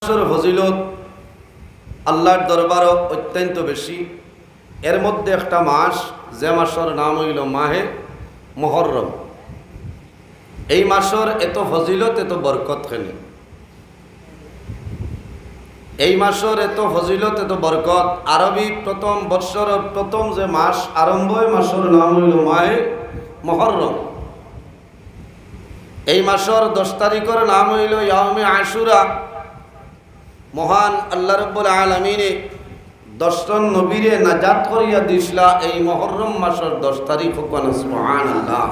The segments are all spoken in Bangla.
মাসের ফজিলত আল্লাহর দরবারও অত্যন্ত বেশি। এর মধ্যে একটা মাস, যে মাসের নাম হইল মাহে মুহররম। এই মাসের এত ফজিলত, এত বরকত খানি। এই মাসের এত ফজিলত, এত বরকত। আরবি প্রথম বৎসরের প্রথম যে মাস আরম্ভ হয়, মাসের নাম হইল মাহে মুহররম। এই মাসের 10 তারিখের নাম হইল ইয়াউমে আশুরা। মহান আল্লাহ রাব্বুল আলামিনে 10জন নবীরে নাজাত করিয়া দিছিলা এই মুহররম মাসের 10 তারিখ। সুবহানাল্লাহ।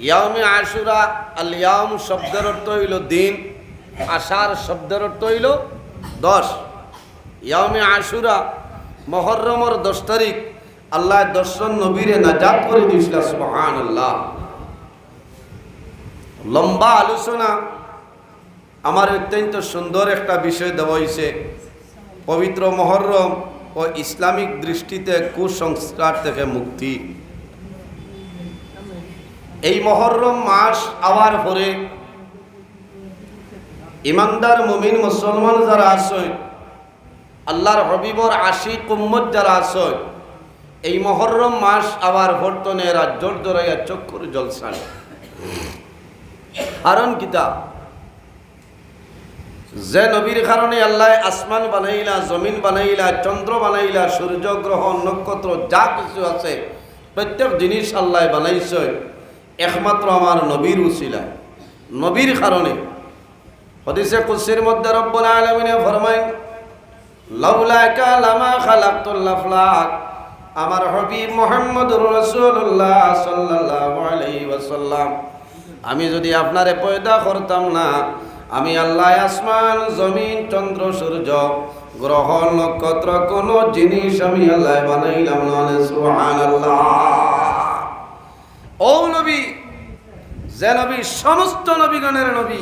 ইয়াউমে আশুরা, আল ইয়াউম শব্দের অর্থ হইল দিন, আশার শব্দের অর্থ হইল 10। ইয়াউমে আশুরা মুহররমের 10 তারিখ আল্লাহ 10জন নবীরে নাজাত করে দিছিলা। সুবহানাল্লাহ। লম্বা আলোচনা, আমার অত্যন্ত সুন্দর একটা বিষয় দেওয়া হয়েছে, পবিত্র মুহররম ও ইসলামিক দৃষ্টিতে কুসংস্কার থেকে মুক্তি। এই মুহররম মাস আওয়ার পরে ইমানদার মুমিন মুসলমান যারা আছে, আল্লাহর হবিবর আশিক উম্মত যারা আছে, এই মুহররম মাস আবার বর্তনে রাজ্যর দরাইয়া চক্ষুর জলসান। কারণ কিতাব যে নবীর কারণে আল্লাহ আসমান বানাইলা, জমিন বানাইলা, চন্দ্র বানাইলা, সূর্য গ্রহ নক্ষত্র যা কিছু আছে প্রত্যেক জিনিস আল্লাহ বানাইছে একমাত্র আমার নবীর উসিলায়, নবীর কারণে। হাদিসে কুদসির মধ্যে রব্বুল আলামিন ফরমায়, লাউলাকা লামা খালাকতুল আফলাক। আমার হাবিব মুহাম্মদুর রাসূলুল্লাহ সাল্লাল্লাহু আলাইহি ওয়াসাল্লাম, আমি যদি আপনারে পয়দা করতাম না, আমি আল্লাহ আসমান জমিন চন্দ্র সূর্য গ্রহ নক্ষত্র কোন জিনিস আমি আল্লাহ বানাইলাম না। সুবহানাল্লাহ। ও নবী, যে নবী সমস্ত নবীগণের নবী,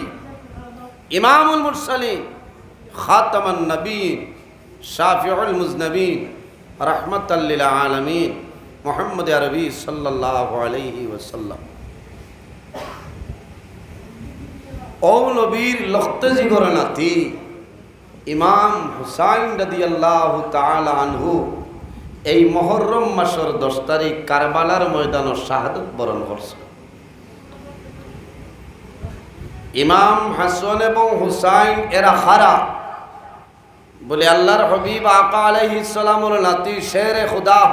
ইমামুল মুরসালিন, খাতামান নবীন, শাফিউল মুজনবিন, রাহমাতাল লিল আলামিন, মুহাম্মদ আরবি সাল্লাল্লাহু আলাইহি ওয়াসাল্লাম। ও নবীর লখতে জিগর নাতি ইমাম হুসাইন রাদিয়াল্লাহু তাআলা আনহু এই মুহররম মাসের 10 তারিখ কারবালার ময়দানে শাহাদাত বরণ করছে। ইমাম হাসান এবং হুসাইন এরা খারা বলে আল্লাহর হাবিব আকা আলাইহিস সালামের নাতি শেরে খুদা